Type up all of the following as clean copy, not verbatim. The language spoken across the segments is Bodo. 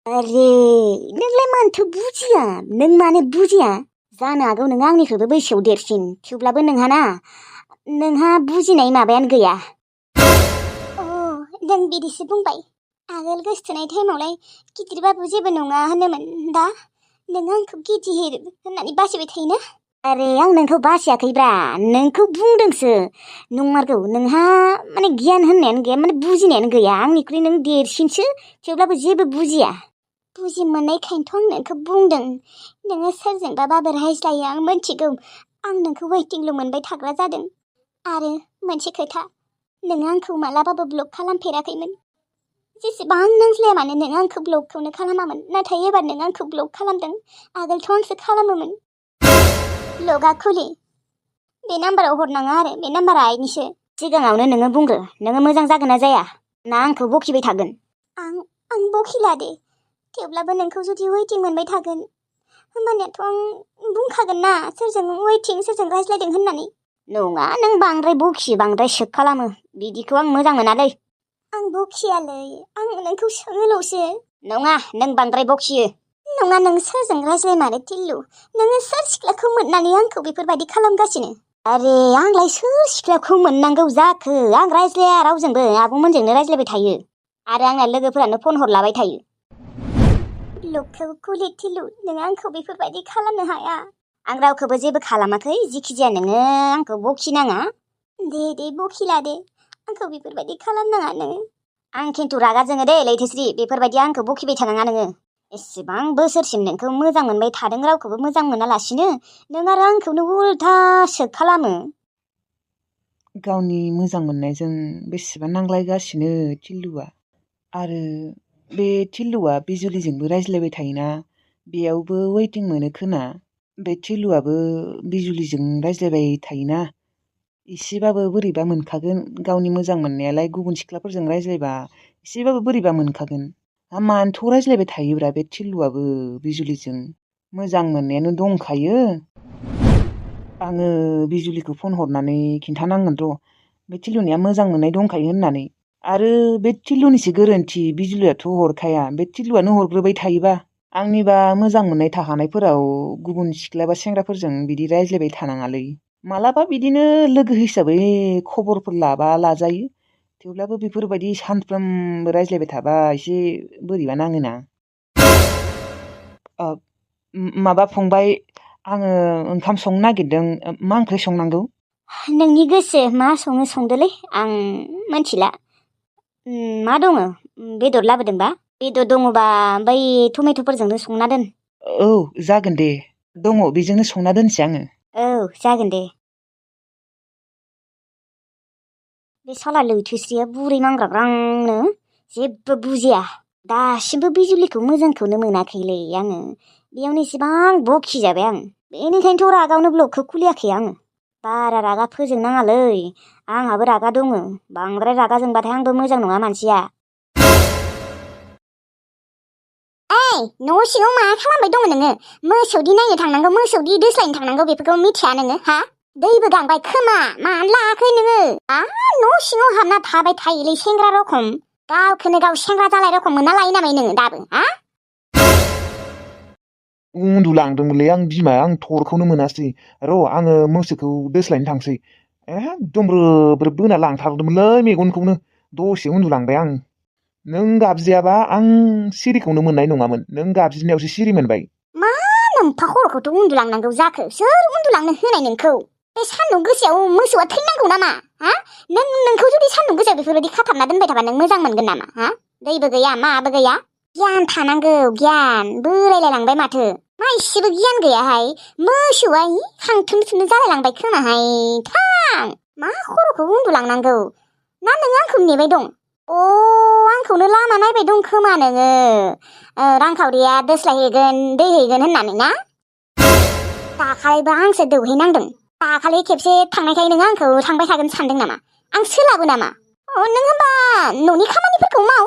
अरे नोंलाय मानोथो बुजिया नों मानो बुजिया जानो हागौ नों आंनिख्रुइबो बैसोआव देरसिन थेवब्लाबो नोंहा बुजिनाय माबायानो गैया। नों बिदिसो बुंबाय आगोल गोसथोनाय टाइमावलाय गिदिरबाबो जेबो नङा होनोमोन दा नों आंखौ गिदिर होननानै बासिबाय थायोना। अरे आं नोंखौ बासियाखैब्रा नोंखौ बुंदोंसो नंमारगौ नोंहा माने गियान होननायानो गैया माने बुजिनायानो गैया आंनिख्रुइ नों देरसिनसो थेवब्लाबो जेबो बुजिया। बुजि मोननायखायनोथ' आं नोंखौ बुंदों नोङो सोरजोंबा बाबो रायज्लायो आं मिथिगौ आं नोंखौ वेटिंल' मोनबाय थाग्रा जादों। आरो मोनसे खोथा नोङो आंखौ मालाबाबो ब्लक खालामफेराखैमोन जेसेबां नांज्लाया मानो नों आंखौ ब्लकखौनो खालामामोन नाथाय एबार नों आंखौ ब्लक खालामदों आगोलथ' आंसो खालामोमोन। ब्लकआ खुलि बे नाम्बाराव हरनाङा आरो बे नाम्बारा आइनिसो। सिगाङावनो नोङो बुंग्रो नोङो मोजां जागोन ना जाया ना आंखौ बखिबाय थागोन। आं बखिला दे थेवब्लाबो नोंखौ जुदि वेटिं मोनबाय थागोन होमबानियाथ' आं बुंखागोन ना सोरजों वेटिं सोरजों रायज्लायदों होननानै। नङा नों बांद्राय बखियो बांद्राय सोख खालामो बिदिखौ आं मोजां मोनालै। आं बखियालै आं नोंखौ सोङोल'सो। नङा नों बांद्राय बखियो। नङा नों सोरजों रायज्लायमारो टिल्लु नोङो सोर सिख्लाखौ मोननानै आंखौ बेफोरबायदि खालामगासिनो। अरे आंलाय सोर सिख्लाखौ मोननांगौ जाखो आं रायज्लाया रावजोंबो आब'मोनजोंनो रायज्लायबाय थायो आरो आंना लोगोफोरानो फन हरलाबाय थायो। ब्लकखौ खुलि टिल्लु नों आंखौ बेफोरबायदि खालामनो हाया। आं रावखौबो जेबो खालामाखै जिखिजाया नोङो आंखौ बखिनाङा। दे बखिला दे आंखौ बेफोरबायदि खालामनाङा नोङो। आं खिन्थु रागा जोङो दे लैथोश्री बेफोरबायदि आंखौ बखिबाय थानाङा नोङो। एसेबां बोसोरसिम नोंखौ मोजां मोनबाय थादों रावखौबो मोजां मोनालासिनो नों आरो आंखौनो उल्थासो खालामो। गावनि मोजां मोननायजों बेसेबां नांलायगासिनो टिल्लुआ। आरो बे टिल्लुआ बिजुलिजोंबो रायज्लायबाय थायोना बेयावबो वेटिं मोनो खोना। बे टिल्लुआबो बिजुलिजों रायज्लायबाय थायोना एसेबाबो बोरैबा मोनखागोन गावनि मोजां मोननायालाय गुबुन सिख्लाफोरजों रायज्लायबा एसेबाबो बोरैबा मोनखागोन। मानोथ' रायज्लायबाय थायोब्रा बे टिल्लुआबो बिजुलिजों मोजां मोननायानो दंखायो। आङो बिजुलिखौ फन हरनानै खिन्थानांगोन र' बे टिल्लुनिया मोजां मोननाय दंखायो होननानै। आरो बे टिल्लुनिसो गोरोन्थि बिजुलियाथ' हरखाया बे टिल्लुआनो हरग्रोबाय थायोबा। आंनिबा मोजां मोननाय थाखानायफोराव गुबुन सिख्ला बा सेंग्राफोरजों बिदि रायज्लायबाय थानाङालै। मालाबा बिदिनो लोगो हिसाबै खबरफोर लाबा लाजायो थेवब्लाबो बेफोरबायदि सानफ्रोमबो रायज्लायबाय थाबा एसे बोरैबा नाङोना। माबा फंबाय आङो ओंखाम संनो नागिरदों मा ओंख्रि संनांगौ? नोंनि गोसो मा सङो संदोलै आं मिथिला। मा दङ बेदर लाबोदोंबा? बेदर दङबा बै टमेट'फोरजोंनो संना दोन। औ जागोन दे दङ बेजोंनो संना दोनसै आङो। औ जागोन दे। बे साला लैथोश्रीया बुरै मांग्राग्रांनो जेबो बुजिया दासिमबो बिजुलिखौ मोजांखौनो मोनाखैलै आङो बेयावनो एसेबां बखिजाबाय आं बेनिखायनोथ' रागावनो ब्लकखौ खुलियाखै आङो। बारा रागा फोजोंनाङालै आंहाबो रागा दङ बांद्राय रागा जोंबाथाय आंबो मोजां नङा मानसिया। न' सिङाव मा खालामबाय दङ नोङो? मोसौदि नायनो थांनांगौ मोसौदि दोस्लायनो थांनांगौ बेफोरखौ मिथिया नोङो हा? दैबो गांबाय खोमा मानो लायाखै नोङो? न' सिङाव हाबना थाबाय थायोलै सेंग्रा रखम गावखौनो गाव सेंग्रा जालाय रखम मोनना लायो नामा नोङो दाबो हा? उन्दुलांदोंमोनलै आं बिमा आं थरखौनो मोनासै र' आङो मोसौखौ दोस्लायनो थांसै। एकदम ब्रोब ब्रोब बोना लांथारदोंमोनलै मेगनखौनो दसे उन्दुलांबाय आं। नों गाबज्रियाबा आं सिरिखौनो मोननाय नङामोन नों गाबज्रिनायावसो सिरि मोनबाय। मा नोमफा खर'खौथ' उन्दुलांनांगौ जाखो सोर उन्दुलांनो होनाय नोंखौ? बे सान्दुं गोसायाव मोसौआ थैनांगौ नामा हा? नोंखौ जुदि सान्दुं गोसायाव बेफोरबायदि खाथाबना दोनबाय थाबा नों मोजां मोनगोन नामा हा? दैबो गैया माबो गैया गियान थानांगौ गियान बोरायलायलांबाय माथो मा इसेबो गियान गैयाहाय मोसौआ खांथुम थुमनो जालायलांबाय खोमाहाय थां मा खर'खौ उन्दुलांनांगौ ना नों आंखौ नेबाय दं? आंखौनो लामा नायबाय दं खोमा नोङो रांखावरिया दोस्लायहैगोन दै हैगोन होननानै ना? दाखालिबो आंसो दौहैनांदों दाखालि खेबसे थांनायखाय नों आंखौ थांबाय थागोन सानदों नामा? आं सोलाबो नामा? नों होनबा न'नि खामानिफोरखौ माव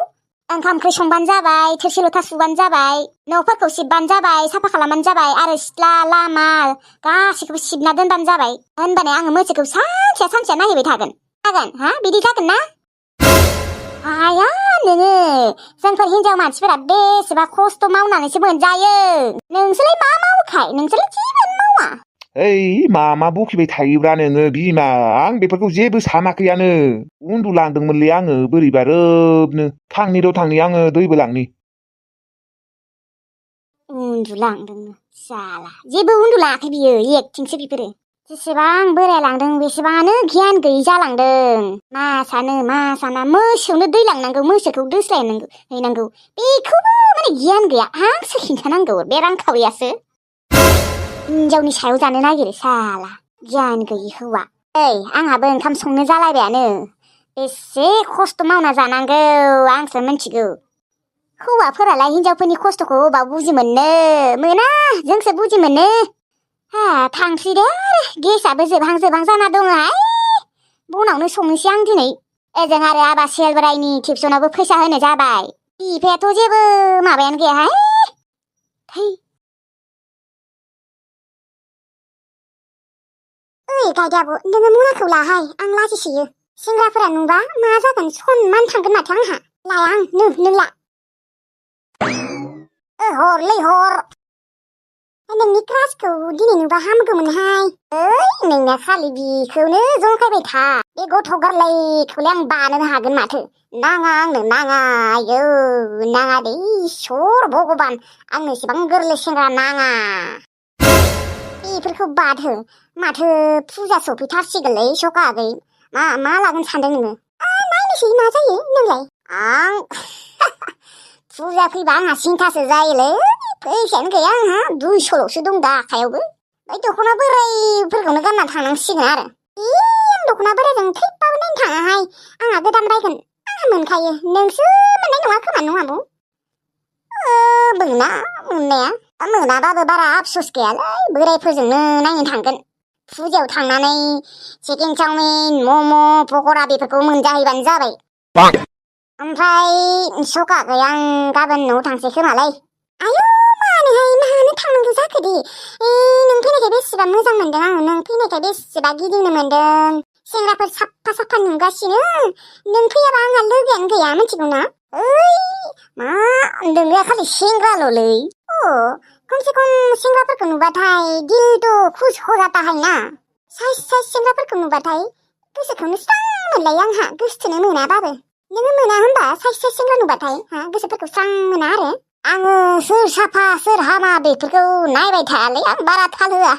ओंखाम ओंख्रि संबानो जाबाय थोरसि लथा सुबानो जाबाय न'फोरखौ सिबबानो जाबाय साफा खालामबानो जाबाय आरो सिथ्ला लामा गासैखौबो सिबना दोनबानो जाबाय होनबानो आङो मोसौखौ सानसेया नायहैबाय थागोन हा बिदि जागोन ना? हाया नोङो जोंफोर हिनजाव मानसिफोरा बेसेबा खस्थ' मावनानैसो मोनजायो नोंसोरलाय मा मावोखाय नोंसोरलाय जेबो मावा ओइ मा बखिबाय थायोब्रा नोङो बिमा आं बेफोरखौ जेबो सानाखैयानो उन्दुलांदोंमोनलै आङो बोरैबा रोबनो थांनि र' थांनि आङो दैबो लांनि उन्दुलांदोंनो जाला जेबो उन्दुलाङाखै बियो एक्टिंसो बेफोरो जेसेबां बोरायलांदों बेसेबाङानो गियान गैयि जालांदों मा साना मोसौनो दै लांनांगौ मोसौखौ दोस्लायनांगौ हैनांगौ बेखौबो माने गियान गैया आंसो खिन्थानांगौ बे रांखावरियासो हिनजावनि सायाव जानो नागिरो साला गियान गैयि हौवा ओइ आंहाबो ओंखाम संनो जालायबायानो बेसे खस्थ' मावना जानांगौ आंसो मिथिगौ हौवाफोरालाय हिनजावफोरनि खस्थ'खौ अबाव बुजि मोना जोंसो बुजि मोनो थांसै दे गेसआबो जोबहां जाना दङहाय बनावनो संनोसै आं दिनै ओजों आरो आबा सेलबरायनि टिउसनावबो फैसा होनो जाबाय बिफायाथ' जेबो माबायानो गैयाहाय थै ओइ गायदाबो नोङो मनाखौ लाहाय आं लाजिसोयो सेंग्राफोरा नुबा मा जागोन सनमान थांगोन माथो आंहा लाया आं नों ला हरलै हर नोंनि क्रासखौ दिनै नुबा हामगौमोनहाय ओइ नोंना खालि बिखौनो जंखायबाय था बे गथ' गोरलैखौलाय आं बानोनो हागोन माथो नाङा आंनो नाङा आयौ नाङा दे इसोर भगबान आंनो एसेबां गोरलै सेंग्रा नाङा बेफोरखौ बाद हो माथो फुजा सफैथारसिगोनलै सखा मा लागोन सानदों नोङो नायनोसै मा जायो नोंलाय आं फुजा फैबा आंहा सिन्थासो जायोलै फैसायानो गैया आंहा 200ल'सो दं दा आखायावबो बै दख'ना बोरायफोरखौनो गानना थांनांसिगोन आरो आं दख'ना बोरायजों थैबाबो नायनो थाङाहाय आंहा गोदान बायगोन आंहा मोनखायो नोंसो मोननाय नङा खोमा नङा आब' मोना मोननाया मोनाबाबो बारा आफस'स गैयालै बोरायफोरजोंनो नायनो थांगोन फुजायाव थांनानै चिकेन चावमिन मम' पक'रा बेफोरखौ मोनजाहैबानो जाबाय ओमफ्राय सखाखै आं गाबोन न'आव थांसै खोमालै आयौ मानो थांनांगौ जाखो दे नों फैनायखाय बेसेबा मोजां मोनदों आङो नों फैनायखाय बेसेबा गिदिंनो मोनदों सेंग्राफोर साफा नुगासिनो नों फैयाबा आंहा लोगोआनो गैया मिथिगौ ना ओइ मा नोंनिया खालि सेंग्राल'लै खमसे खम सेंग्राफोरखौ नुबाथाय दिल तो खुश हो जाता है ना साइज सेंग्राफोरखौ नुबाथाय गोसोखौनो स्रां मोनलायो आंहा गोसोथोनो मोनाबाबो नोङो मोना होनबा साइज सेंग्रा नुबाथाय गोसोफोरखौ स्रां मोना आरो आङो सोर साफा सोर हामा बेफोरखौ नायबाय थायालै आं बारा थाल होआ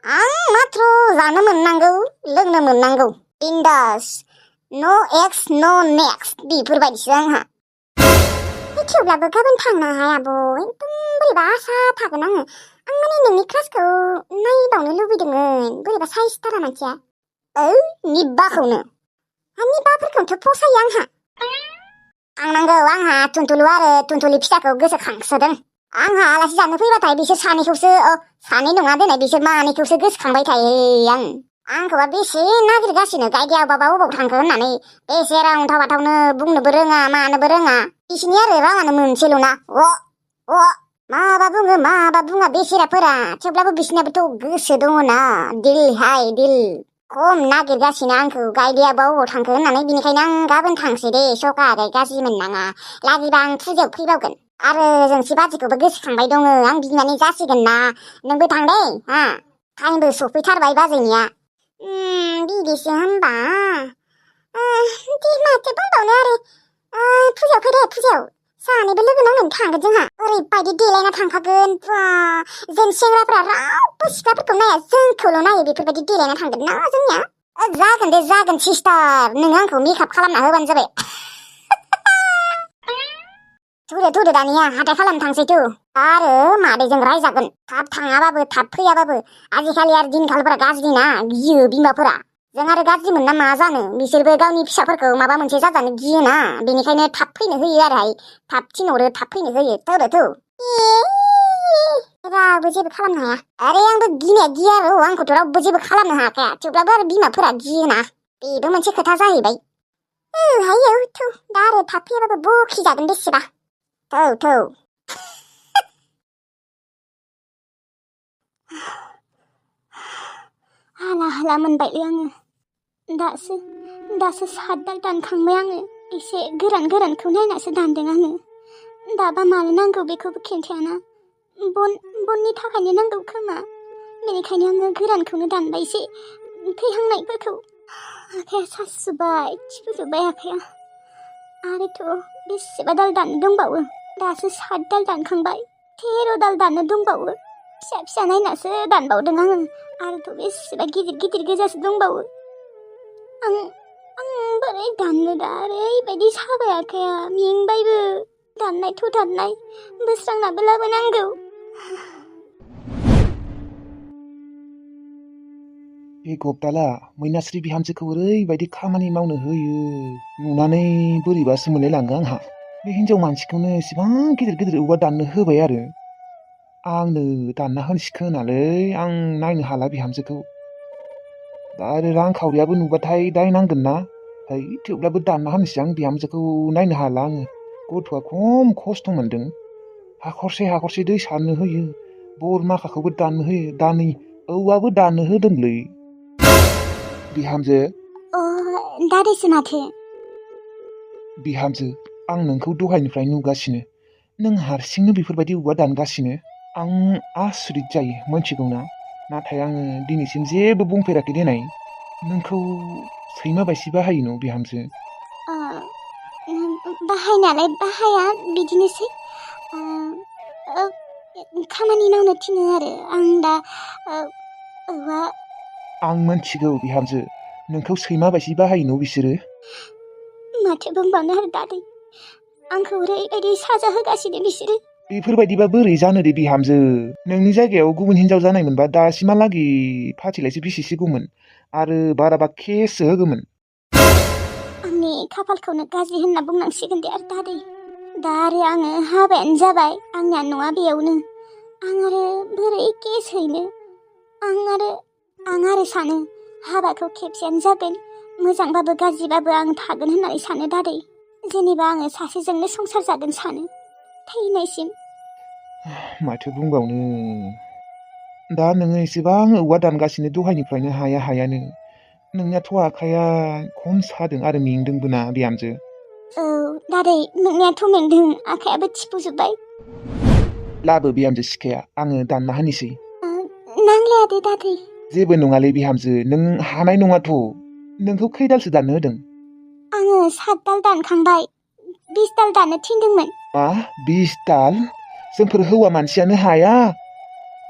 आं माथ्र जानो मोननांगौ लोंनो मोननांगौ बिन्दास नो एक्स नो नेक्स्ट बेफोरबायदिसो आंहा थेवब्लाबो गाबोन थांनोहाय आब' एकदम बोरैबा आसा थागोन आङो आं माने नोंनि क्लासखौ नायबावनो लुबैदोंमोन बोरैबा साइसथारा मानसिया निब्बाखौनो निब्बाफोरखौथ' फसायो आंहा थांनांगौ आंहा टुनटुलु आरो टुनटुलि फिसाखौ गोसोखांसोदों आंहा आलासि जानो फैबाथाय बिसोर सानैखौसो सानै नङा दिनै बिसोर मानैखौसो गोसोखांबाय थायो आंखौबा बेसे नागिरगासिनो गायदे आबाबा अबाव थांखो होननानै बेसे राव थावनो बुंनोबो रोङा मानोबो रोङा बिसिनि आरो रावानो मोनसेल'ना माबा बुङो माबा बुङा बेसेराफोरा थेवब्लाबो बिसिनाबोथ' गोसो दङना दिल हाय दिल खम नागिरगासिनो आंखौ गायदेयाबा अबाव थांखो होननानै बिनिखायनो आं गाबोन थांसै दे सखा गाज्रि मोननाङा लागिबा आं फुजायाव फैबावगोन आरो जोंसि बाजिखौबो गोसोखांबाय दङ आं बिनानै जासिगोन ना नोंबो थां दे टाइमबो सफैथारबाय बाजैनिया बिदिसो होनबा माथो बुंबावनो आरो फुजायाव फै दे फुजायाव सानैबो लोगो नांनानै थांगोन जोंहा ओरैबायदि देलायना थांखागोन जों सेंग्राफ्रा रावबो सिख्लाफोरखौ नाया जोंखौल' नायो बेफोरबायदि देलायना थांगोन ना जोंनिया जागोन दे जागोन सिस्टार नों आंखौ मेकआप खालामना होबानो जाबाय थुदो दानिया हाथाय खालामनो थांसैथो आरो मादैजों रायजागोन थाब थाङाबाबो थाब फैयाबाबो आजिखालि आरो दिनखालफोरा गाज्रि ना गियो बिमाफोरा जों आरो गाज्रि मोनना मा जानो बिसोरबो गावनि फिसाफोरखौ माबा मोनसे जाजानो गियोना बेनिखायनो थाब फैनो होयो आरोहाय थाब थिनहरो थाब फैनो होयो थौ रावबो जेबो खालामनो हाया आरो आंबो गिनाया गिया आरो आंखौथ' रावबो जेबो खालामनो हाखाया थेवब्लाबो आरो बिमाफोरा गियोना बेबो मोनसे खोथा जाहैबाय हायो थौ दा आरो थाब फैयाबाबो बखिजागोन बेसेबा थौ हाला मोनबायलै आङो दासो सात दाल दानखांबाय आङो एसे गोरानखौ नायनासो दानदों आङो दाबा मानो नांगौ बेखौबो खिन्थायाना बननि थाखायनो नांगौ खोमा बेनिखायनो आङो गोरानखौनो दानबाय एसे थैहांनायफोरखौ आखाया सासुबाय थिफुजोब्बाय आखाया आरोथ' बेसेबा दाल दाननो दंबावो दासो 7 दाल दानखांबाय 13 दाल दाननो दंबावो फिसा फिसा नायनासो दानबावदों आङो आरोथ' बेसेबा गिदिर गोजासो दंबावो आं बोरै दाननो दा ओरैबायदि साबाय आखाया मेंबायबो दाननायथ' दाननाय बोस्रांनाबो लाबोनांगौ बे गबदाला मैनास्रि बिहामजोखौ ओरैबायदि खामानि मावनो होयो नुनानै बोरैबासो मोनलायलाङो आंहा बे हिनजाव मानसिखौनो एसेबां गिदिर औवा दाननो होबाय आरो आंनो दानना होनसिखोनालै आं नायनो हाला बिहामजोखौ दा आरो रांखावरियाबो नुबाथाय दाय नांगोन ना थेवब्लाबो दानना होनोसै आं बिहामजोखौ नायनो हाला आङो गथ'आ खम खस्थ' मोनदों हाखरसे दै सारनो होयो बर माखाखौबो दाननो होयो दानै औवाबो दाननो होदोंलै बिहामजो दादैसो माथो बिहामजो आं नोंखौ दहायनिफ्राय नुगासिनो नों हारसिंनो बेफोरबायदि औवा दानगासिनो आं आसुरित जायो मोनथिगौना नाथाय आङो दिनैसिम जेबो बुंफेराखै देनाय नोंखौ सैमा बायसि बाहायो न' बिहामजो बाहायनायालाय बाहाया बिदिनोसै खामानि मावनो थिनो आरो आं दा औवा आं मोनथिगौ बिहामजो नोंखौ सैमा बायसि बाहायो न' बिसोरो माथो बुंबावनो आरो दादै आंखौ ओरैबायदि साजा होगासिनो बिसोरो बेफोरबायदिबा बोरै जानो दे बिहामजो नोंनि जायगायाव गुबुन हिनजाव जानायमोनबा दासिमहालागै फाथिलायसो बिसिसिगौमोन आरो बाराबा केससो होगौमोन आंनि खाफालखौनो गाज्रि होनना बुंनांसिगोन दे आरो दादै दा आरो आङो हाबायानो जाबाय आंनिया न'आ बेयावनो आं आरो बोरै केस हैनो आं आरो सानो हाबाखौ खेबसेयानो जागोन मोजांबाबो गाज्रिबाबो आं थागोन होननानै सानो दादै जेनेबा आङो सासेजोंनो संसार जागोन सानो थैनायसिम माथो बुंबावनो दा नोङो एसेबां औवा दानगासिनो दहायनिफ्रायनो हायानो नोंनियाथ' आखाया खम सादों आरो मेंदोंबो ना बिहामजो औ दादै नोंनियाथ' मेंदों आखायाबो थिफुजोब्बाय लाबो बिहामजो सिखाया आङो दानना होनोसै नांलाया दे दादै जेबो नङालै बिहामजो नों हानाय नङाथ' नोंखौ खैदालसो दाननो होदों आङो 7 दाल दानखांबाय 20 दाल दाननो थिनदोंमोन मा 20 दाल जोंफोर हौवा मानसियानो हाया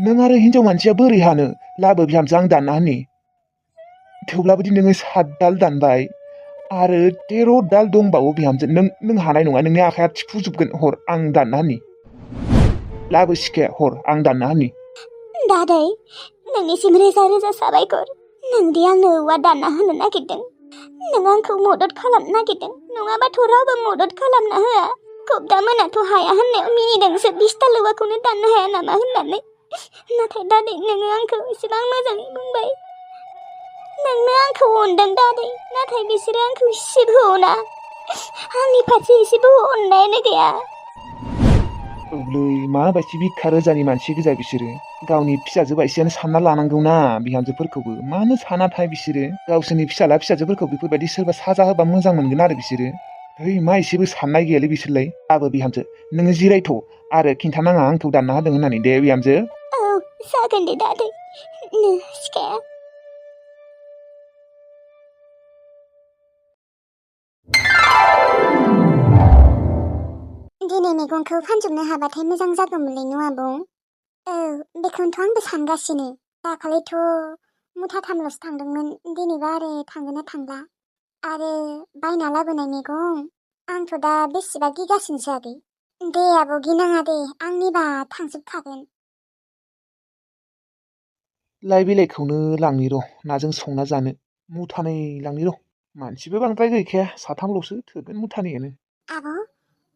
नों आरो हिनजाव मानसिया बोरै हानो लाबो बिहामजो आं दानना होनि थेवब्लाबोदि नोङो 7 दाल दानबाय आरो 13 दाल दंबावो बिहामजो नों हानाय नङा नोंनि आखाया थिफुजोबगोन हर आं दानना होनि लाबो सिखाया हर आं दानना होनि दादै नोंनिसिम रोजा साबायखर नोंदि आंनो औवा दानना होनो नागिरदों नों आंखौ मदद खालामनो नागिरदों नङाबाथ' रावबो मदद खालामना होआ गबदा मोनाथ' हाया होननायाव मिनिदोंसो 20 दाल औवाखौनो दाननो हाया नामा होननानै नाथाय दादै नोङो आंखौ एसेबां मोजाङै बुंबाय नोंनो आंखौ अनदों दादै नाथाय बिसोरो आंखौ एसेबो अना आंनि फारसे एसेबो अननायानो गैया औलै माबायदि बिखा रोजानि मानसि गोजा बिसोरो गावनि फिसाजो बायसियानो सानना लानांगौना बिहामजोफोरखौबो मानो सानाथाय बिसोरो गावसोरनि फिसाला फिसाजोफोरखौ बेफोरबायदि सोरबा साजा होबा मोजां मोनगोन आरो बिसोरो मा एसेबो साननाय गैयालै बिसोरलाय आबो बिहामजो नोङो जिरायथ' आरो खिन्थानाङा आंखौ दानना होदों होननानै दे बिहामजो औ जागोन दे दादै सिखाया दिनै मैगंखौ फानजोबनो हाबाथाय मोजां जागौमोनलै न' आबौ औ बेखौनोथ' आंबो सानगासिनो दाखालिथ' मुथाथामल'सो थांदोंमोन दिनैबा आरो थांगोन ना थांला आरो बायना लाबोनाय मैगं आंथ' दा बेसेबा गिगासिनोसो आगै दे आबौ गिनाङा दे आंनिबा थांजोबखागोन लाइ बिलाइखौनो लांनि र' नाजों संना जानो मुथानै लांनि र' मानसिबो बांद्राय गैखाया साथामल'सो थोगोन मुथानैयानो आबौ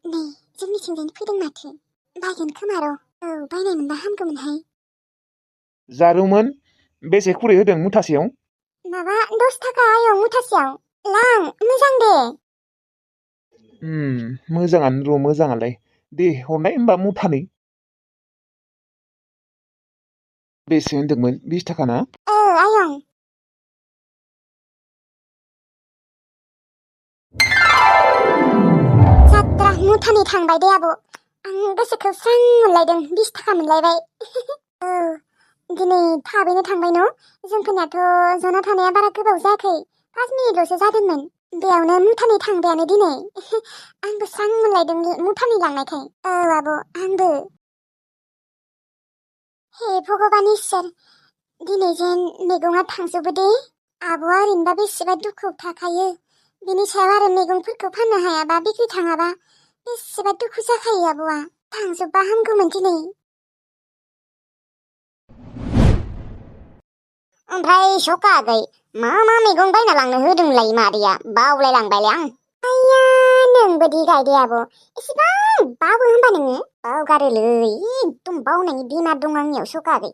नै जोंनिथिंजायनो फैदों माथो बायगोन खोमा र' औ बायनाय मोनबा हामगौमोनहाय जारौमोन बेसे खुरै होदों मुथासेयाव माबा 10 थाखा आयं मुथासेयाव लां मोजां दे मोजाङानो र' मोजाङालाय दे हरनाय होमबा मुथानै बेसे होनदोंमोन 20 थाखा ना आयं मुथानै थांबाय दे आब'। आं गोसोखौ स्रां मोनलायदों 20 थाखा मोनलायबाय। औ दिनै थाबैनो थांबाय न'? जोंफोरनियाथ' जना थानाया बारा गोबाव जायाखै 5 मिनिटल'सो जादोंमोन। बेयावनो मुथानै थांबायानो दिनै। आंबो स्रां मोनलायदों मुथानै लांनायखाय। औ आब' आंबो। हे भगबान इसोर दिनै जेन मैगङा थांजोबो दे। आब'आ ओरैनोबा बेसेबा दुखुआव थाखायो। बिनि सायाव आरो मैगंफोरखौ फाननो हायाबा बिक्रि थाङाबा बेसेबा दुखु जाखायो आब'आ। थांजोबबा हामगौमोन दिनै। ओमफ्राय सखा आगै मा मैगं बायना लांनो होदोंमोनलाय मादैया? बावलायलांबायलै आं। आइया नोंबोदि गायदे आब'। एसेबां बावो होनबा नोङो? बावगारोलै एकदम बावनायनि बेमार दं आंनियाव सखा आगै।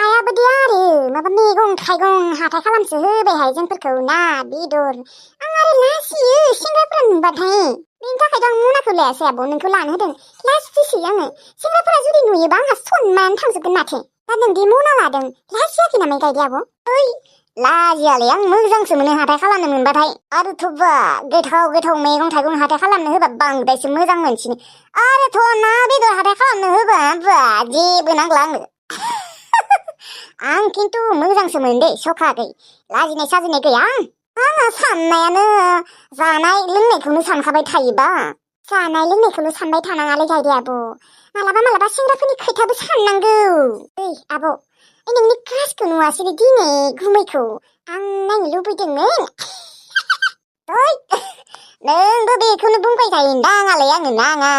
आयाबो दे आरो माबा मैगं थाइगं हाथाय खालामसो होबायहाय जोंफोरखौ ना बेदर। आं आरो लाजियो सेंग्राफोरा नुबाथाय। बेनि थाखायथ' आं मनाखौ लायासै आब' नोंखौ लानो होदों। लाजिसै आङो। सेंग्राफोरा जुदि नुयोबा आंहा सनमान थांजोबगोन माथो। दा नोंदि मना लादों लाजियाखै नामा गायदे आब'? ओइ लाजियालै आं मोजांसो मोनो हाथाय खालामनो मोनबाथाय। आरोथ' बा गोथाव मैगं थाइगं हाथाय खालामनो होबा बांद्रायसो मोजां मोनसिनो। आरोथ' ना बेदर हाथाय खालामनो होबा बा जेबो नांला आंनो। आं खिन्थु मोजांसो मोनो दे सखा आगै। लाजिनाय साजिनाय गैया आंहा साननायानो जानाय लोंनायखौनो सानखाबाय थायोबा। जानाय लोंनायखौल' सानबाय थानाङालै गायदे आब'। मालाबा सेंग्राफोरनि खोथाबो साननांगौ। ओइ आब' नोंनि क्रासखौ नुवासै दिनै गुमैखौ आं नायनो लुबैदोंमोन। ओइ नोंबो बेखौनो बुंबाय थायोदाङालै आंनो नाङा।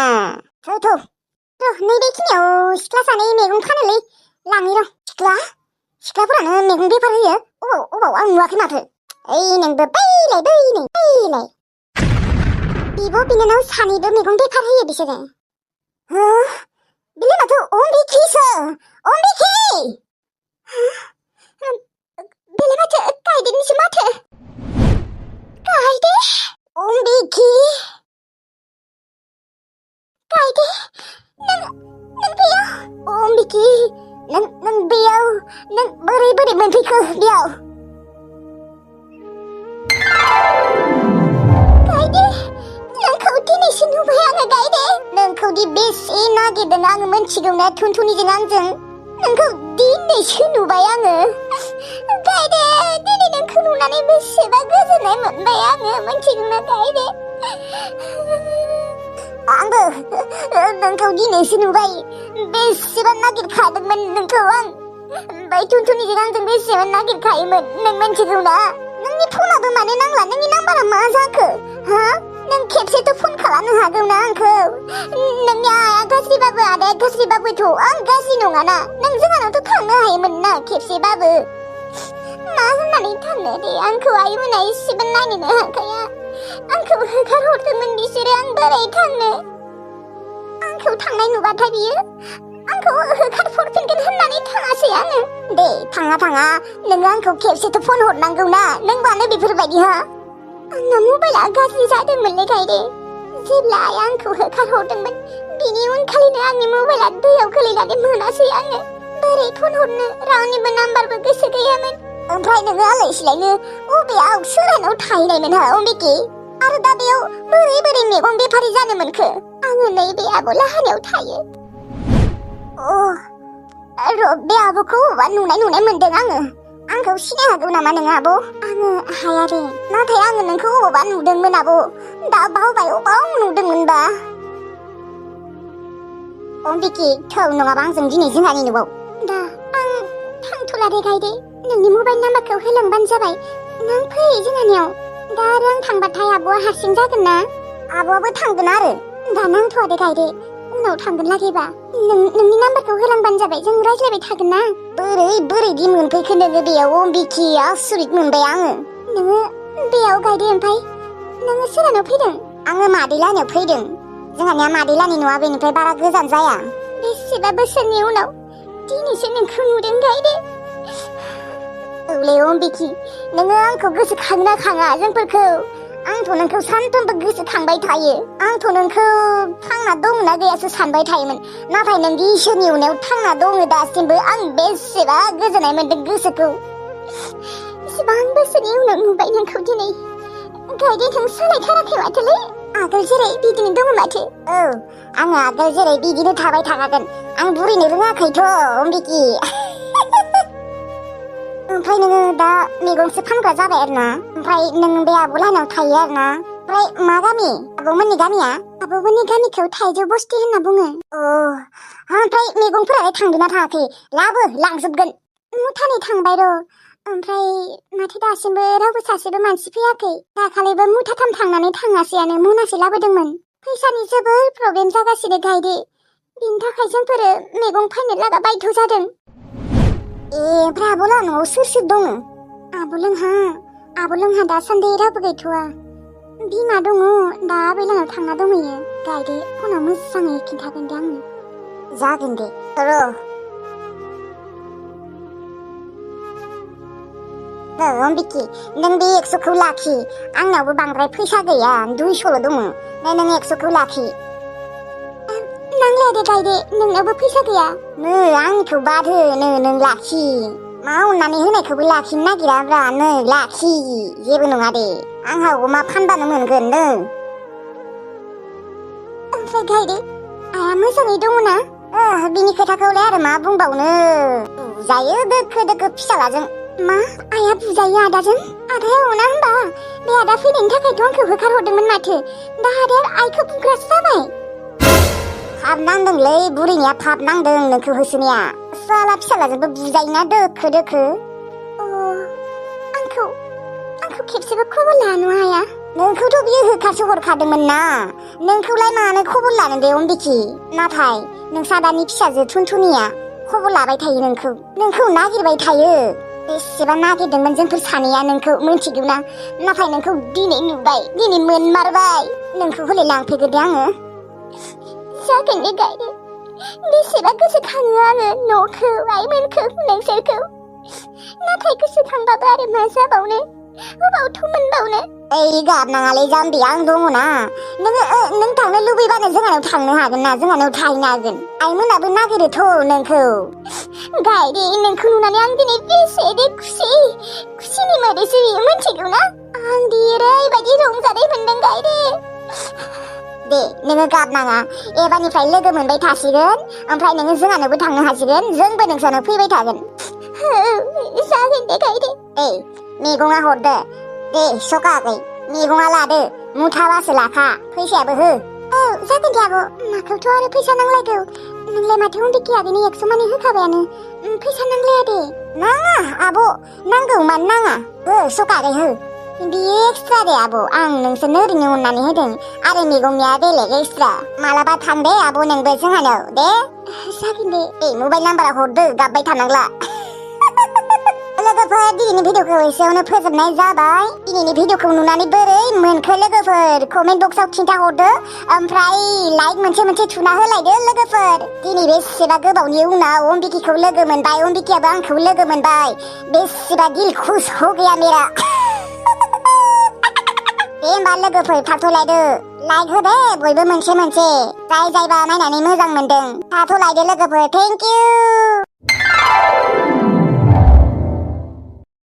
थौ नैबेखिनियाव सिख्ला सानै मैगं फानोलै लाङै र'। सिख्लाफोरानो मैगं बेफार होयो? अबाव आं नुवाखै माथो। ओइ नोंबो बैलाय बिब' बिनानाव सानैबो मैगं बेफार होयो बिसोरो। हो बिलाय माथो अम्बिखिसो अम्बिखि। बेलाय माथो गायदेनिसो माथो। गायदे अम्बिखि गायदे नों बेयाव अम्बिखि नों बेयाव नों बोरै मोनफैखो बेयाव? गायदे नोंखौ दिनैसो नुबाय आङो गायदे। नोंखौदि बेसे नागिरदों आङो मोनथिगौना थुनथुनिजों आंजों। नोंखौ दिनैसो नुबाय आङो। गायदे दिनै नोंखौ नुनानै बेसेबा गोजोननाय मोनबाय आङो मोनथिगौना गायदे। आंबो नोंखौ दिनैसो नुबाय। बेसेबा नागिरखादोंमोन नोंखौ आं। ओमफ्राय थुनथुनिजों आंजों बेसेबा नागिरखायोमोन नों मोनथिगौना? नोंनि फनाबो मानो नांला? नोंनि नाम्बारा मा जाखो? हा नों खेबसेथ' फन खालामनो हागौना आंखौ? नोंनि आइया गाज्रिबाबो आदाया गाज्रिबाबोथ' आं गाज्रि नङाना। नों जोंहानावथ' थांनो हायोमोन ना खेबसेबाबो। मा होननानै थांनो दे आंखौ आइमोना एसेबो नायनोनो हाखाया। आंखौ होखारहरदोंमोन बिसोरो आं बोरै थांनो? आंखौ थांनाय नुबाथाय बियो आंखौ होखारहरफिनगोन होननानै थाङासै आङो। दे थाङा नोङो आंखौ खेबसेथ' फन हरनांगौ ना। नों मानो बेफोरबायदि हा? आंना मबाइला गाज्रि जादोंमोनलै गायदे। जेब्ला आइया आंखौ होखारहरदोंमोन बिनि उनखालिनो आंनि मबाइला दैयाव गोलैनानै मोनासै आङो। बोरै फन हरनो रावनिबो नाम्बारबो गोसो गैयामोन। ओमफ्राय नोङो आलाय सिलायनो अबेयाव सोरहानाव थाहैनायमोन हा अम्बिखि? आरो दा बेयाव बोरै मैगं बेफारि जानो मोनखो? आङो नैबे आब' लाहानियाव थायो। र' बे आब'खौ अबावबा नुनाय मोनदों आङो। आंखौ सिनाय हागौ नामा नों आब'? आङो हाया दे नाथाय आङो नोंखौ अबावबा नुदोंमोन आब'। दा बावबाय अबाव नुदोंमोनबा। अम्बिखि थौ नङाबा आंजों दिनै जोंहानि न'आव। दा आं थांथ'ला दे गायदे। नोंनि मबाइल नाम्बारखौ होलांबानो जाबाय। नों फै जोंहानियाव। दा आरो आं थांबाथाय आब'आ हारसिं जागोन ना? आब'आबो थांगोन आरो। दा नांथ'आ दे गायदे उनाव थांगोन लागैबा नोंनि नाम्बारखौ होलांबानो जाबाय। जों रायज्लायबाय थागोन ना। बोरैदि मोनफैखो नोङो बेयाव अम्बिखि? आसुरित मोनबाय आङो। नोङो बेयाव गायदे ओमफ्राय नोङो सोरहानाव फैदों? आङो मादै लाहानियाव फैदों। जोंहानिया मादै लाहानि न'आ बेनिफ्राय बारा गोजान जाया। बेसेबा बोसोरनि उनाव दिनैसो नोंखौ नुदों गायदे। औलै अम्बिखि नोङो आंखौ गोसोखांना खाङा जोंफोरखौ? आंथ' नोंखौ सानफ्रोमबो गोसोखांबाय थायो। आंथ' नोंखौ थांना दंना गैयासो सानबाय थायोमोन। नाथाय नों इसोरनि अननायाव थांना दङ दासिमबो। आं बेसेबा गोजोननाय मोनदों गोसोखौ। बेसेबां बोसोरनि उनाव नुबाय नोंखौ दिनै। गायदे नों सोलायथाराखै माथोलै। आगोल जेरै बिदिनो दङ माथो। औ आङो आगोल जेरै बिदिनो थाबाय थाखागोन। आं बुरिनो रोङाखैथ' अम्बिकी। ओमफ्राय नोङो दा मैगंसो फानग्रा जाबाय आरोना? ओमफ्राय नों बे आब'लाहानाव थायो आरोना? ओमफ्राय मा गामि आब'मोननि गामिया? आब'मोननि गामिखौ थाइजौ बस्ति होनना बुङो। ओमफ्राय मैगंफोरालाय थांदोंना थाङाखै? लाबो लांजोबगोन। मुथानै थांबाय र'। ओमफ्राय माथो दासिमबो रावबो सासेबो मानसि फैयाखै। दाखालिबो मुथाथाम थांनानै थाङासैयानो मनासे लाबोदोंमोन। फैसानि जोबोर प्रब्लेम जागासिनो गायदे। बिनि थाखाय जोंफोरो मैगं फाननो लागा बायथ' जादों। ओमफ्राय आब'ला न'आव सोर सोर दङ? आब'लोंहा दासान्दि रावबो गैथ'वा। बिमा दङ, दा आबैलानाव थांना दंहैयो। गायदे फनाव मोजाङै खिन्थागोन दे आंनो। जागोन दे र'। अम्बिकी नों बे 100खौ लाखि। आंनावबो बांद्राय फैसा गैया, 200ल' दङ। नों 100खौ लाखि। नांलाया दे गायदे, नोंनावबो फैसा गैया। नै आंखौ बाद हो, नों लाखि। मा अननानै होनायखौबो लाखिनो नागिराब्रा, नै लाखि। जेबो नङा दे, आंहा अमा फानबानो मोनगोन नो। ओमफ्राय गायदे आइया मोजाङै दङ ना? बिनि खोथाखौलाय आरो मा बुंबावनो। बुजायो दोखो दोखो फिसालाजों। मा आइया बुजायो आदाजों? आदाया अना होनबा? बे आदा फैनायनि थाखायथ' आंखौ होखारहरदोंमोन माथो। दा आदाया आइखौ बुग्रासो जाबाय। फाब नांदोंलै बुरैनिया, फाब नांदों नोंखौ होसोनाया। साला फिसालाजोंबो बुजायोना दोखो दोखो। आंखौ खेबसेबो खबर लानो हाया? नोंखौथ' बियो होखारसो हरखादोंमोन ना। नोंखौलाय मानो खबर लानो दे अम्बिकी? नाथाय नोंसादानि फिसाजो थुनथुनिया खबर लाबाय थायो नोंखौ नागिरबाय थायो। बेसेबा नागिरदोंमोन जोंफोर सानैया नोंखौ, मिन्थिगौ ना? नाथाय नोंखौ दिनै नुबाय, दिनै मोनमारबाय। नोंखौ हले लांफैगोन दे आङो। जागोन दे गायदे। बेसेबा गोसोखाङो आङो न'खौ, आइमोनखौ, नोंसोरखौ। नाथाय गोसोखांबाबो आरो मा जाबावनो, अबावथ' मोनबावनो। गाबनाङालै जाम्बि, आं दङ ना। नों थांनो लुबैबानो जोंहानाव थांनो हागोन ना, जोंहानाव थाहैनो हागोन। आइमोनाबो नागिरोथ' नोंखौ। गायदे नोंखौ नुनानै आं दिनै बेसे खुसिनि मोदैसो बियो, मिन्थिगौ ना? आं दि ओरैबायदि रंजानाय मोनदों गायदे। दे नोङो गाबनाङा, एबारनिफ्राय लोगो मोनबाय थासिगोन। ओमफ्राय नोङो जोंहानोबो थांनो हासिगोन, जोंबो नोंसानाव फैबाय थागोन। जागोन दे गायदे। मैगङा हरदो। दे सखा आगै, मैगङा लादो। मुथाबासो लाखा, फैसायाबो हो। जागोन दे आब', माखौथ' आरो फैसा नांलायगौ। नोंलाय माथो अम्बिकी आगैनो 100 मानि होखाबायानो। फैसा नांलाया दे। नाङा आब', नांगौ मानो नाङा। हो सखा आगै हो। बियो एक्सट्रा दे आब', आं नोंसोरनो ओरैनो अननानै होदों। आरो मैगंनिया बेलेग एक्सट्रा। मालाबा थां दे आब' नोंबो जोंहानाव दे। जागोन दे। मबाइल नाम्बारा हरदो, गाबबाय थानांला। लोगोफोर दिनैनि भिडिअखौ एसेयावनो फोजोबनाय जाबाय। दिनैनि भिडिअखौ नुनानै बोरै मोनखो लोगोफोर कमेन्ट बक्सआव खिन्थाहरदो। ओमफ्राय लाइक मोनसे थुना होलायदो लोगोफोर। दिनै बेसेबा गोबावनि उनाव अम्बिकीखौ लोगो मोनबाय, अम्बिकीयाबो आंखौ लोगो मोनबाय। बेसेबा दिल खुश हो गया मेरा। दे होमबा लोगोफोर थाथ'लायदो। लाइक होदे बयबो मोनसे। जायबा नायनानै मोजां मोनदों थाथ'लायदो लोगोफोर। Thank you.